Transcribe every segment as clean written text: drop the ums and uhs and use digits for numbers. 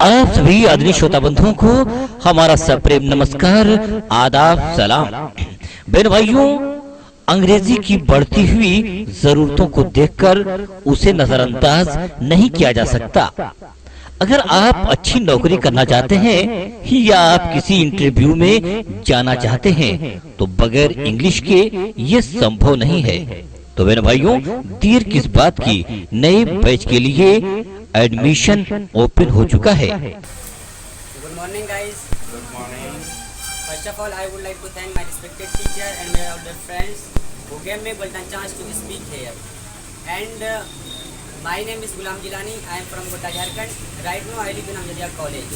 आप सभी आदरणीय श्रोता बंधुओं को हमारा सप्रेम नमस्कार, आदाब, सलाम। बहन भाइयों, अंग्रेजी की बढ़ती हुई जरूरतों को देखकर उसे नजरअंदाज नहीं किया जा सकता। अगर आप अच्छी नौकरी करना चाहते हैं या आप किसी इंटरव्यू में जाना चाहते हैं तो बगैर इंग्लिश के ये संभव नहीं है। तो बहन भाइयों, देर किस बात की, नए बैच के लिए एडमिशन ओपन हो चुका है। Good morning, guys. Good morning. First of all, I would like to thank my respected teacher and my older friends who gave me golden chance to speak here. And my name is Gulam Jilani. I am from Gota, Jharkhand. Right now, I live in Amjadia College.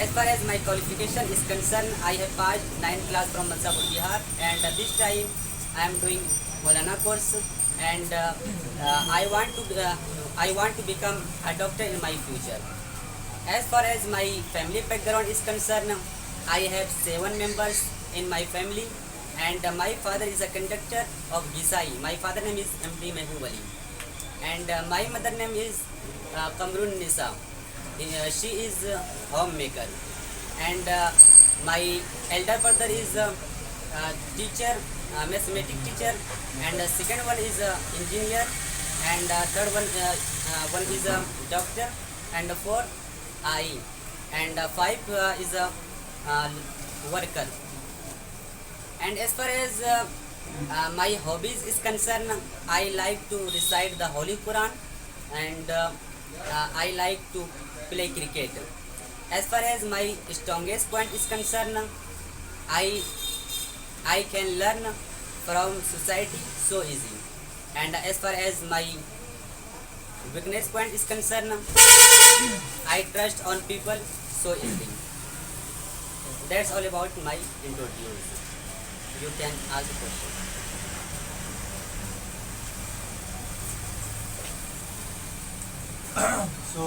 As far as my qualification is concerned, I have passed 9th class from Mansapur, Bihar, and this time I am doing Maulana course, and I want to become a doctor in my future. As far as my family background is concerned, I have 7 members in my family, and my father is a conductor of Gisai. My father name is MD Mehboob Ali, and my mother name is Kamrun Nisa. She is homemaker, and my elder brother is teacher, mathematics teacher, and second one is engineer, and third one is a doctor, and four I, and five is a worker. And as far as my hobbies is concerned, I like to recite the Holy Quran, and I like to play cricket. As far as my strongest point is concerned, I can learn from society so easy. And as far as my weakness point is concerned, I trust on people so easily. That's all about my introduction. You can ask a question. So,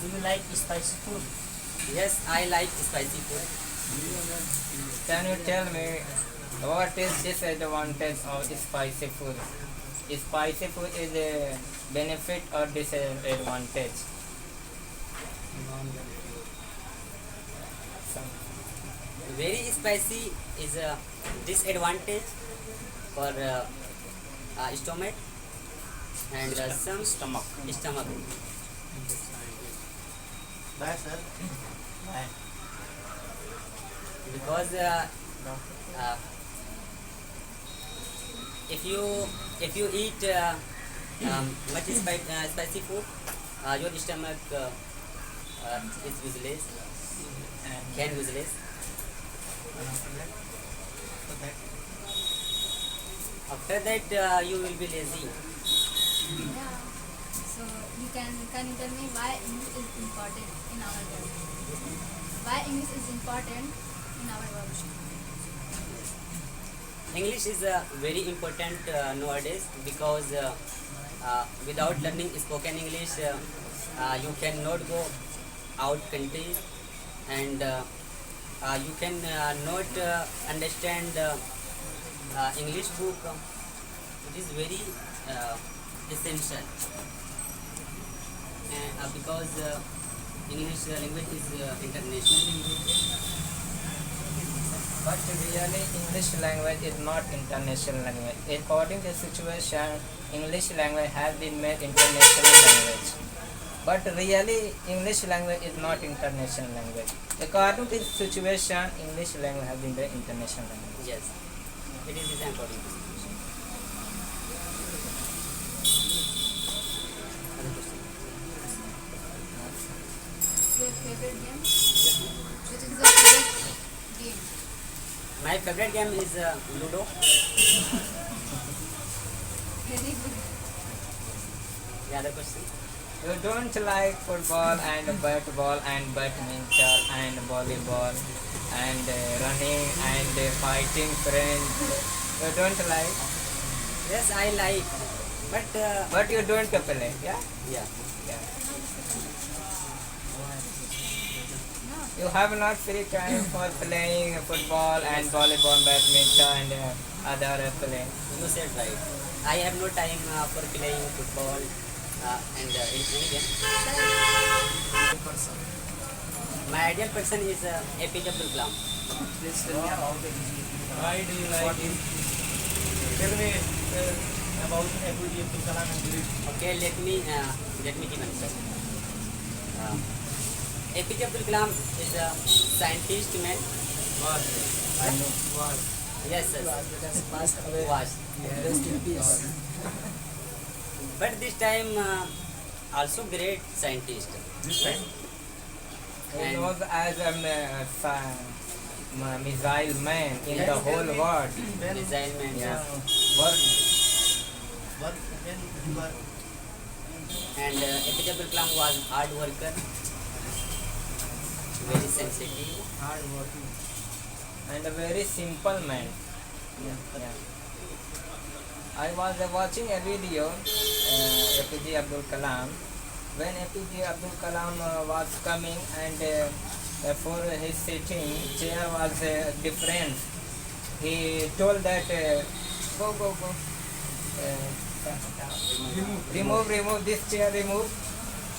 do you like spicy food? Yes, I like spicy food. Can you tell me what is disadvantage of spicy food? Spicy food is a benefit or disadvantage? Very spicy is a disadvantage for stomach and some stomach. Bye, sir. Bye. Because if you eat much spicy food, your stomach is useless and can useless. After that, you will be lazy. Yeah. So can you tell me why English is important in our world? Why English is important in our world? English is very important nowadays because without learning spoken English, you cannot go out country, and you can not understand English book. It is very essential because English language is international language. But really English language is not international language. According to the situation, English language has been made international language. But really English language is not international language. According to the situation, English language has been made international language. Yes, it is according to situation. Your favorite game? Which is the favorite game? My favorite game is Ludo. Very good. The other question? You don't like football and basketball and badminton and volleyball and running and fighting friends. You don't like, Yes, I like, but but you don't play. Yeah. yeah. Yeah. You have not free time for playing football and volleyball, badminton and other play. You said right. I have no time for playing football, and in again. Sir, My ideal person is APJ Abdul Kalam. Please tell me about it. Why do you like him? Tell me about APJ Abdul Kalam and brief. Okay, let me give answer. APJ Abdul Kalam is a scientist man. I know. Yes, sir. Because passed away. Was. Rest in peace. But this time also great scientist. This time. He And- was as a missile man in the whole world. Design man. Yeah. Work. Work when you are And APJ Abdul Kalam was hard worker, very sensitive. Hard working. And a very simple man. Yeah. I was watching a video, APJ Abdul Kalam. When APJ Abdul Kalam was coming and for his sitting, chair was different. He told that go. Remove this chair, remove.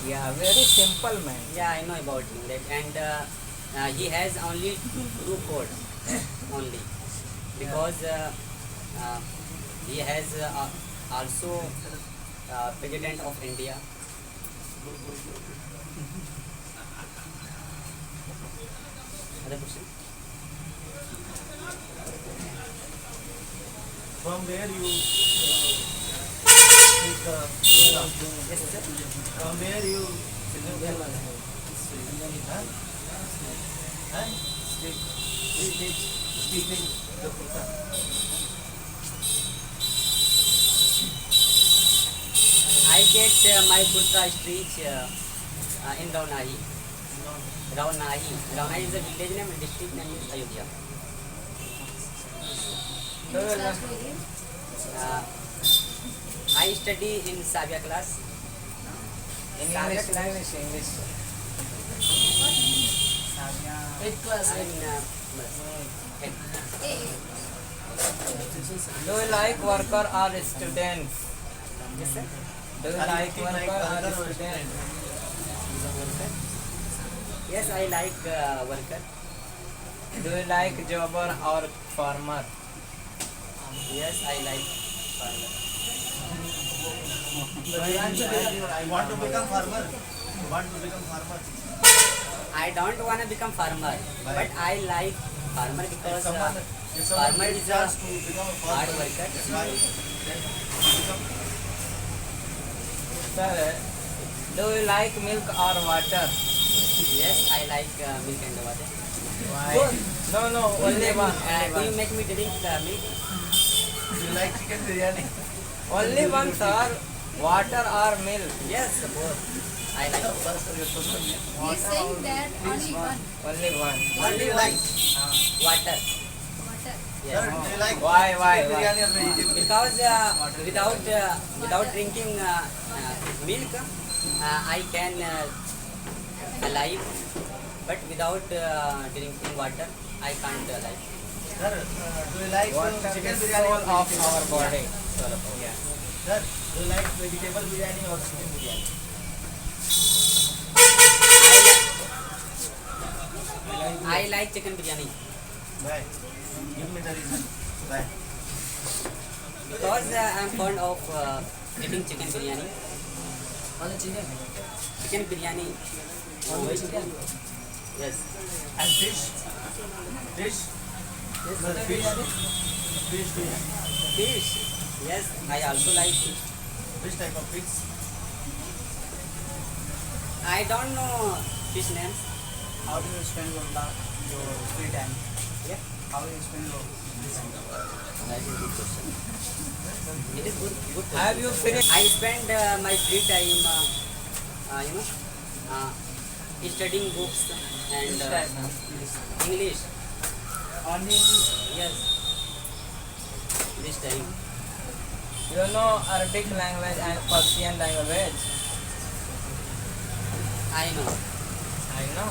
Yeah, very simple man. Yeah, I know about him. That and he has only two codes only because he has also president of India. Other question? from where you take the Yes, sir. from where you speaking the Quran. I get my kurta stitch in Raunahi. Raunahi is a village name and district name is Ayodhya. which class do you read? I study in Savia class. In English language, English. Eighth class. I'm in Hey, Do you like worker or students? yes, sir. Do you like worker or student? Yes, I like worker. Do you like jobber or farmer? Yes, I like farmer. I want to become farmer. You want to become farmer. I don't want to become farmer, but I like farmer If because someone farmer gets is chance a to become a hard farmer, worker. why? Then you become Sir, do you like milk or water? Yes, I like milk and water. Why? No, only one. Do you make me drink milk? you like chicken biryani. Only one, sir. Water or milk? Yes, both. I like he's saying that only one. Only one. only one. Water. Water. Yes. Sir, do you like Why? chicken biryani or vegetable? Because without drinking milk, I can alive. But without drinking water, I can't alive. Sir, do you like Water chicken is biryani soul or of our body. Yeah. Sir, do you like vegetable biryani or chicken biryani? I like chicken biryani Why? Give me the reason. Why? because I'm fond of eating chicken biryani. Only chicken. Chicken biryani. Only chicken. Yes. And fish? Fish? Yes, Sir, chicken fish. biryani. Fish biryani. Fish. Yes, I also like fish. Which type of fish? I don't know fish names. How do you spend your free time? Yeah. How do you spend your free time? That is good question. It is good. Have you finished? I spend my free time, studying books and Which type? Please. English. Only English. Yes. This time. You know Arabic language and Persian language? I know. I know.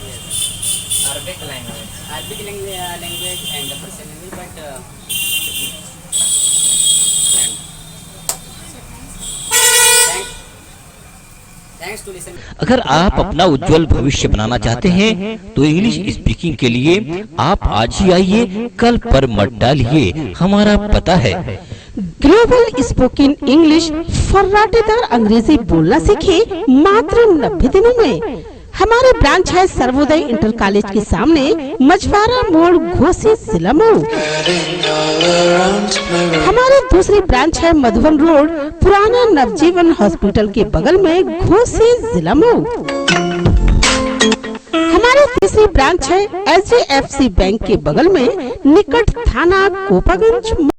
Yes. Arabic language. Arabic language and Persian language, but So thanks. thank Thanks to listen. अगर आप अपना उज्जवल भविष्य बनाना चाहते हैं तो English speaking के लिए आप आज ही आइए, कल पर मत डालिए। हमारा पता है ग्लोबल स्पोकन इंग्लिश, फर्राटेदार अंग्रेजी बोलना सीखे मात्र 90 दिनों में। हमारे ब्रांच है सर्वोदय इंटर कॉलेज के सामने, मछवारा मोड़, घोसी, जिला मऊ। हमारी दूसरी ब्रांच है मधुबन रोड, पुराना नवजीवन हॉस्पिटल के बगल में, घोसी, जिला मऊ। हमारी तीसरी ब्रांच है HDFC बैंक के बगल में, निकट थाना कोपागंज।